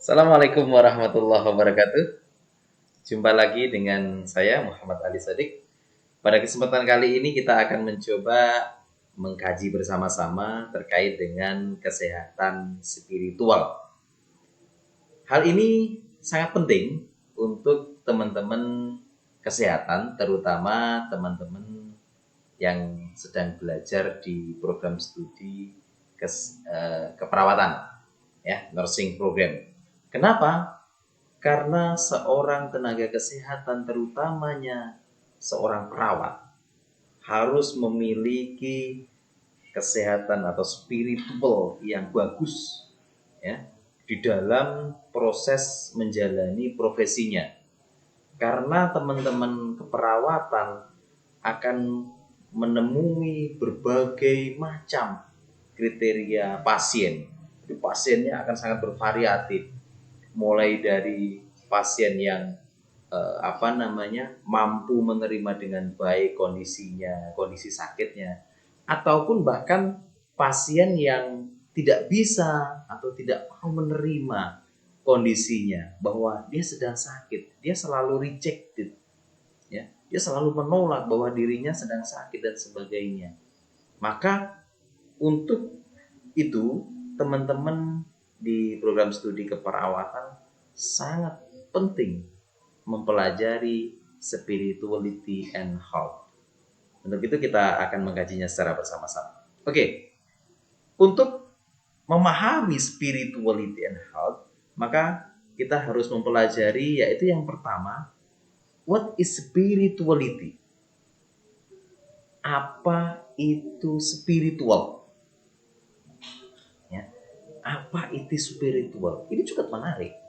Assalamualaikum warahmatullahi wabarakatuh. Jumpa lagi dengan saya Muhammad Ali Shadiq. Pada kesempatan kali ini kita akan mencoba mengkaji bersama-sama terkait dengan kesehatan spiritual. Hal ini sangat penting untuk teman-teman kesehatan, terutama teman-teman yang sedang belajar di program studi keperawatan, ya, nursing program. Kenapa? Karena seorang tenaga kesehatan, terutamanya seorang perawat, harus memiliki kesehatan atau spiritual yang bagus, ya, di dalam proses menjalani profesinya. Karena teman-teman keperawatan akan menemui berbagai macam kriteria pasien. Jadi pasiennya akan sangat bervariatif, mulai dari pasien yang mampu menerima dengan baik kondisinya, kondisi sakitnya, ataupun bahkan pasien yang tidak bisa atau tidak mau menerima kondisinya bahwa dia sedang sakit, dia selalu rejected, ya, dia selalu menolak bahwa dirinya sedang sakit dan sebagainya. Maka untuk itu teman-teman di program studi keperawatan sangat penting mempelajari spirituality and health. Untuk itu kita akan mengkajinya secara bersama-sama. Oke, untuk memahami spirituality and health, maka kita harus mempelajari yaitu yang pertama, what is spirituality? Apa itu spiritual? Ya, apa itu spiritual? Ini cukup menarik.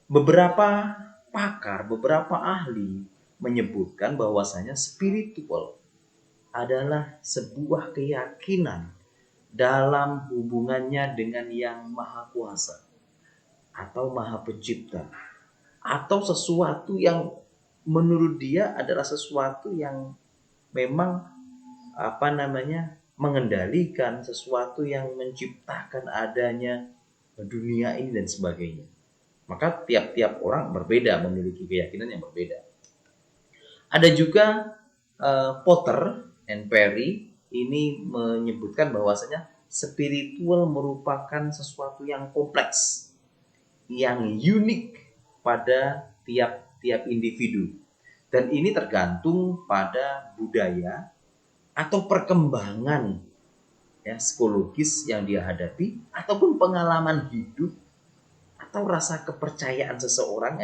Beberapa pakar, beberapa ahli menyebutkan bahwasanya spiritual adalah sebuah keyakinan dalam hubungannya dengan Yang Maha Kuasa atau Maha Pencipta, atau sesuatu yang menurut dia adalah sesuatu yang memang mengendalikan, sesuatu yang menciptakan adanya dunia ini dan sebagainya. Maka tiap-tiap orang berbeda, memiliki keyakinan yang berbeda. Ada juga Potter and Perry ini menyebutkan bahwasanya spiritual merupakan sesuatu yang kompleks, yang unik pada tiap-tiap individu. Dan ini tergantung pada budaya atau perkembangan, ya, psikologis yang dia hadapi, ataupun pengalaman hidup, atau rasa kepercayaan seseorang,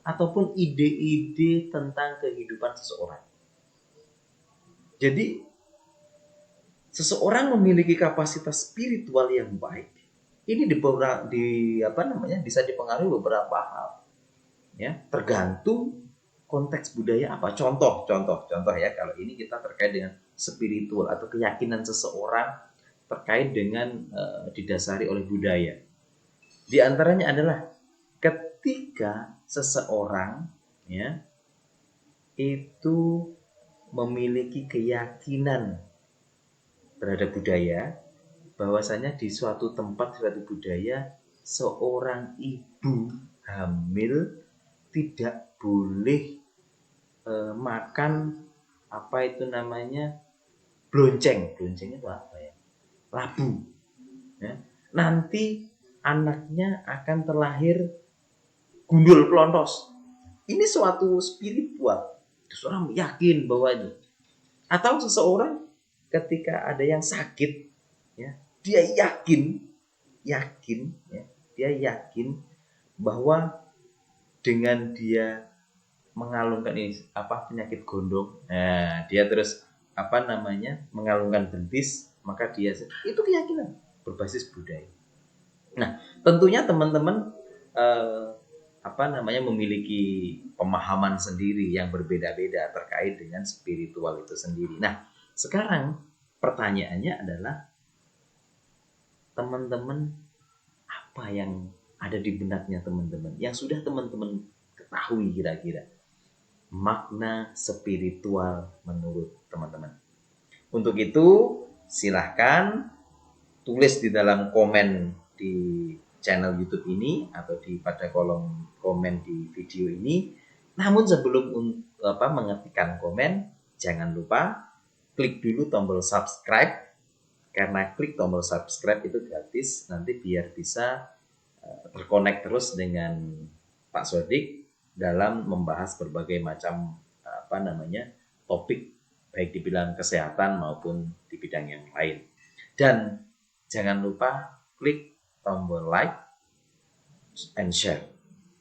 ataupun ide-ide tentang kehidupan seseorang. Jadi seseorang memiliki kapasitas spiritual yang baik. Ini bisa dipengaruhi beberapa hal, ya, tergantung konteks budaya apa. Contoh ya, kalau ini kita terkait dengan spiritual atau keyakinan seseorang terkait dengan didasari oleh budaya. Di antaranya adalah ketika seseorang, ya, itu memiliki keyakinan terhadap budaya, bahwasanya di suatu tempat, suatu budaya, seorang ibu hamil tidak boleh makan blonceng itu apa ya, labu, ya. Nanti anaknya akan terlahir gundul pelontos. Ini suatu spiritual, seseorang yakin bahwa itu. Atau seseorang ketika ada yang sakit, ya, dia yakin, ya, dia yakin bahwa dengan dia mengalungkan penyakit gondong, nah, dia terus mengalungkan bentis, maka dia, itu keyakinan berbasis budaya. Nah, tentunya teman-teman memiliki pemahaman sendiri yang berbeda-beda terkait dengan spiritual itu sendiri. Nah, sekarang pertanyaannya adalah, teman-teman, apa yang ada di benaknya teman-teman, yang sudah teman-teman ketahui kira-kira makna spiritual menurut teman-teman? Untuk itu silahkan tulis di dalam komen di channel YouTube ini atau pada kolom komen di video ini. Namun sebelum mengetikkan komen, jangan lupa klik dulu tombol subscribe, karena klik tombol subscribe itu gratis, nanti biar bisa terkonek terus dengan Pak Sodik dalam membahas berbagai macam topik, baik di bidang kesehatan maupun di bidang yang lain. Dan jangan lupa klik tombol like and share.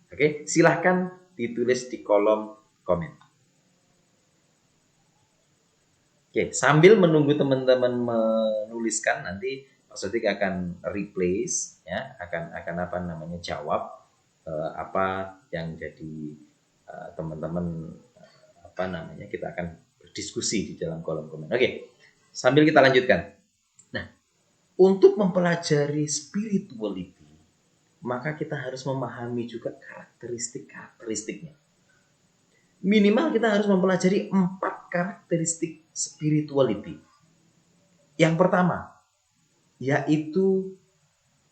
Oke, silahkan ditulis di kolom komen. Oke, sambil menunggu teman-teman menuliskan, nanti Pak Sodik akan replace, ya, akan jawab apa yang jadi teman-teman kita akan berdiskusi di dalam kolom komen. Oke, sambil kita lanjutkan. Nah, untuk mempelajari spirituality, maka kita harus memahami juga karakteristiknya. Minimal kita harus mempelajari 4 karakteristik spirituality. Yang pertama, yaitu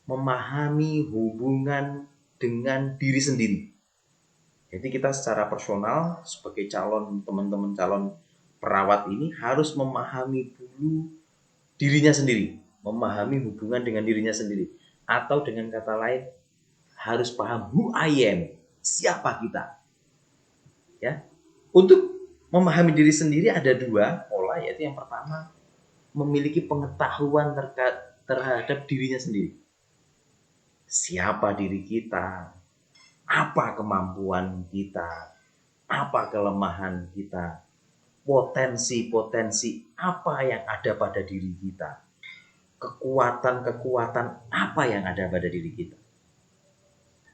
memahami hubungan dengan diri sendiri. Jadi kita secara personal sebagai teman-teman calon perawat ini harus memahami dulu dirinya sendiri, memahami hubungan dengan dirinya sendiri. Atau dengan kata lain, harus paham who I am, siapa kita. Ya. Untuk memahami diri sendiri ada 2 pola, yaitu yang pertama, memiliki pengetahuan terhadap dirinya sendiri. Siapa diri kita, apa kemampuan kita, apa kelemahan kita, potensi-potensi apa yang ada pada diri kita, kekuatan-kekuatan apa yang ada pada diri kita.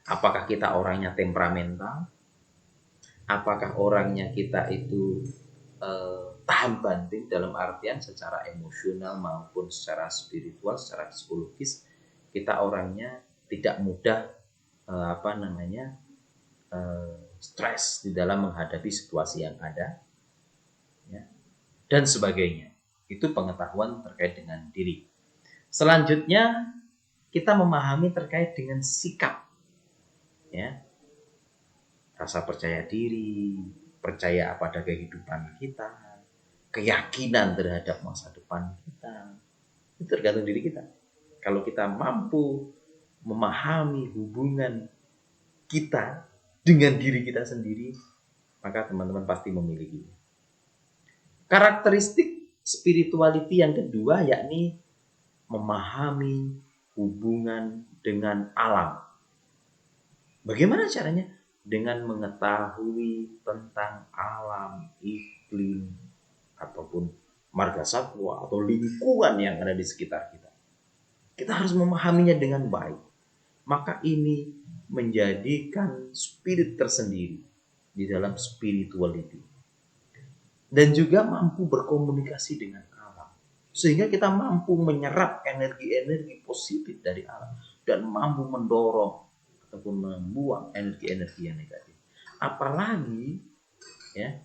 Apakah kita orangnya temperamental? Apakah orangnya kita itu tahan banting dalam artian secara emosional maupun secara spiritual, secara psikologis, kita orangnya tidak mudah stres di dalam menghadapi situasi yang ada, ya, dan sebagainya. Itu pengetahuan terkait dengan diri. Selanjutnya kita memahami terkait dengan sikap, ya, rasa percaya diri, percaya pada kehidupan kita, keyakinan terhadap masa depan kita. Itu tergantung diri kita. Kalau kita mampu memahami hubungan kita dengan diri kita sendiri, maka teman-teman pasti memiliki. Karakteristik spirituality yang kedua yakni memahami hubungan dengan alam. Bagaimana caranya? Dengan mengetahui tentang alam, iklim, ataupun marga satwa atau lingkungan yang ada di sekitar kita. Kita harus memahaminya dengan baik. Maka ini menjadikan spirit tersendiri di dalam spirituality. Dan juga mampu berkomunikasi dengan alam. Sehingga kita mampu menyerap energi-energi positif dari alam. Dan mampu mendorong ataupun membuang energi-energi yang negatif. Apalagi ya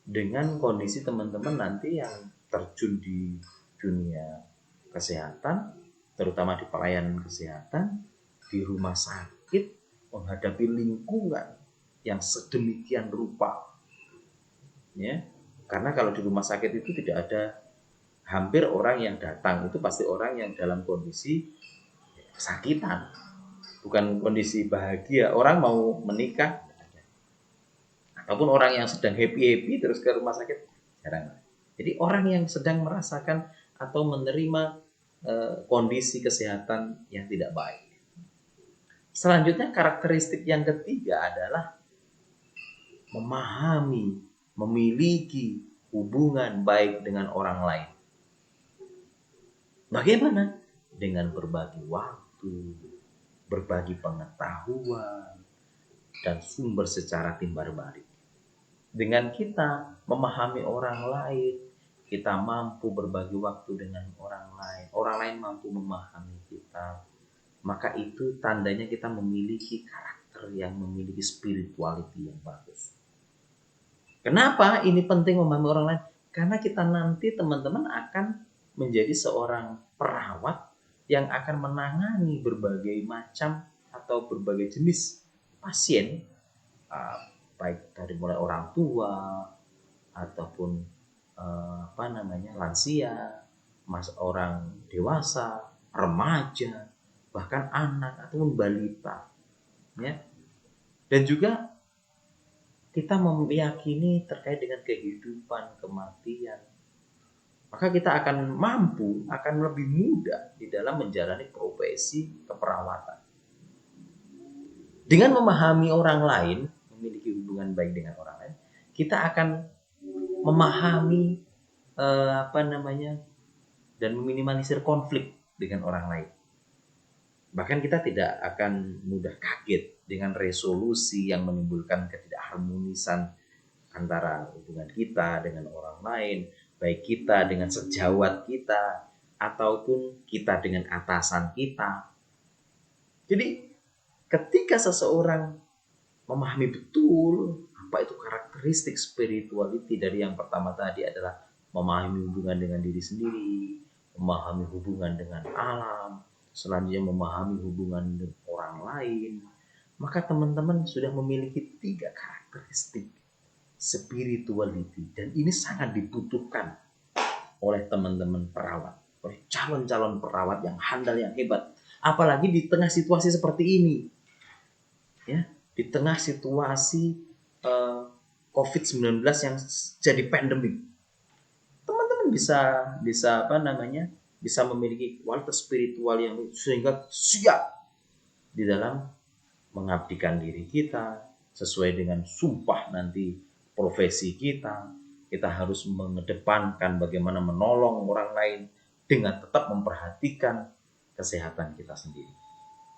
dengan kondisi teman-teman nanti yang terjun di dunia kesehatan, terutama di pelayanan kesehatan, di rumah sakit, menghadapi lingkungan yang sedemikian rupa. Ya, karena kalau di rumah sakit itu tidak ada, hampir orang yang datang itu pasti orang yang dalam kondisi kesakitan. Bukan kondisi bahagia, orang mau menikah, ataupun orang yang sedang happy-happy terus ke rumah sakit, jarang. Jadi orang yang sedang merasakan atau menerima kondisi kesehatan yang tidak baik. Selanjutnya karakteristik yang ketiga adalah memahami, memiliki hubungan baik dengan orang lain. Bagaimana? Dengan berbagi waktu, berbagi pengetahuan, dan sumber secara timbal balik. Dengan kita memahami orang lain, kita mampu berbagi waktu dengan orang lain mampu memahami kita, maka itu tandanya kita memiliki karakter yang memiliki spirituality yang bagus. Kenapa ini penting memahami orang lain? Karena kita nanti teman-teman akan menjadi seorang perawat yang akan menangani berbagai macam atau berbagai jenis pasien, baik dari mulai orang tua ataupun lansia, orang dewasa, remaja, bahkan anak ataupun balita, ya. Dan juga kita meyakini terkait dengan kehidupan, kematian, maka kita akan lebih mudah di dalam menjalani profesi keperawatan. Dengan memahami orang lain, memiliki hubungan baik dengan orang lain, kita akan memahami dan meminimalisir konflik dengan orang lain. Bahkan kita tidak akan mudah kaget dengan resolusi yang menimbulkan ketidakharmonisan antara hubungan kita dengan orang lain, baik kita dengan sejawat kita ataupun kita dengan atasan kita. Jadi ketika seseorang memahami betul apa itu karakteristik spirituality, dari yang pertama tadi adalah memahami hubungan dengan diri sendiri, memahami hubungan dengan alam, selanjutnya memahami hubungan dengan orang lain, maka teman-teman sudah memiliki 3 karakteristik spirituality, dan ini sangat dibutuhkan oleh teman-teman perawat, oleh calon-calon perawat yang handal, yang hebat, apalagi di tengah situasi seperti ini, ya, di tengah situasi COVID-19 yang jadi pandemik. Teman-teman bisa memiliki kualitas spiritual yang sehingga siap di dalam mengabdikan diri kita sesuai dengan sumpah nanti profesi kita. Kita harus mengedepankan bagaimana menolong orang lain dengan tetap memperhatikan kesehatan kita sendiri.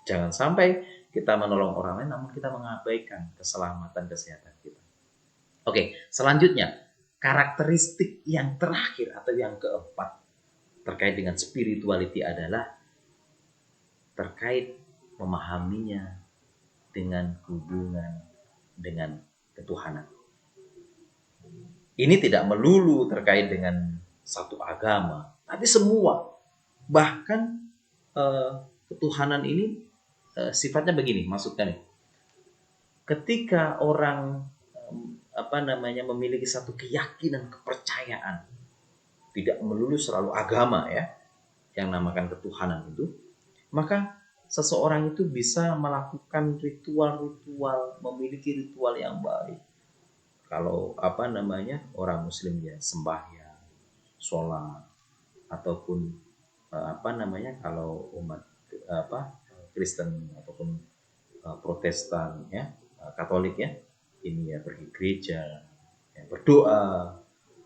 Jangan sampai kita menolong orang lain namun kita mengabaikan keselamatan kesehatan kita. Oke, selanjutnya karakteristik yang terakhir atau yang keempat terkait dengan spirituality adalah terkait memahaminya dengan hubungan dengan ketuhanan. Ini tidak melulu terkait dengan satu agama, tapi semua. Bahkan ketuhanan ini sifatnya begini, maksudnya nih. Ketika orang memiliki satu keyakinan, kepercayaan, tidak melulu selalu agama ya, yang namakan ketuhanan itu, maka seseorang itu bisa melakukan ritual-ritual, memiliki ritual yang baik. Kalau orang Muslim ya sembahyang, sholat, ataupun kalau umat Kristen ataupun Protestan ya, Katolik ya, ini ya pergi gereja, ya, berdoa,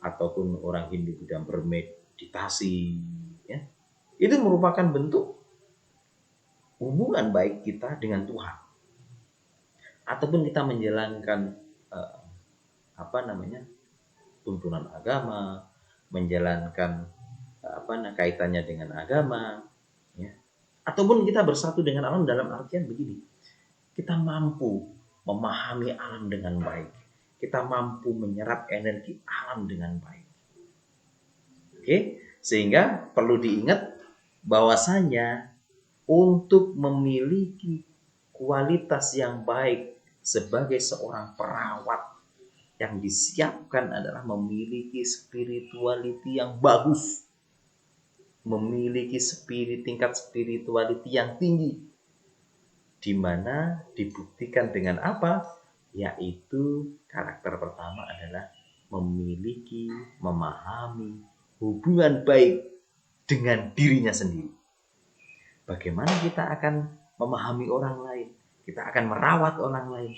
ataupun orang Hindu Buddha bermeditasi ya. Itu merupakan bentuk hubungan baik kita dengan Tuhan. Ataupun kita menjalankan tuntunan agama, menjalankan kaitannya dengan agama ya. Ataupun kita bersatu dengan alam dalam artian begini. Kita mampu memahami alam dengan baik. Kita mampu menyerap energi alam dengan baik. Oke, sehingga perlu diingat bahwasanya untuk memiliki kualitas yang baik sebagai seorang perawat, yang disiapkan adalah memiliki spirituality yang bagus, memiliki tingkat spirituality yang tinggi, di mana dibuktikan dengan apa? Yaitu karakter pertama adalah memahami hubungan baik dengan dirinya sendiri. Bagaimana kita akan memahami orang lain? Kita akan merawat orang lain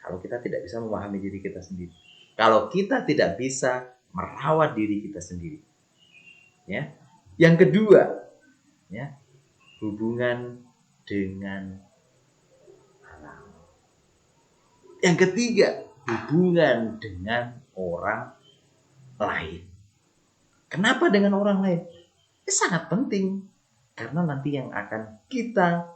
kalau kita tidak bisa memahami diri kita sendiri. Kalau kita tidak bisa merawat diri kita sendiri. Ya. Yang kedua, ya, hubungan dengan alam. Yang ketiga, hubungan dengan orang lain. Kenapa dengan orang lain? Sangat penting, karena nanti yang akan kita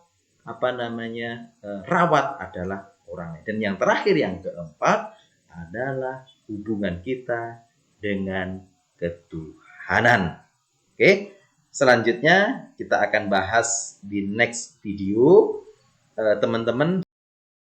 rawat adalah orang lain. Dan yang terakhir, yang keempat adalah hubungan kita dengan ketuhanan. Oke, selanjutnya kita akan bahas di next video teman-teman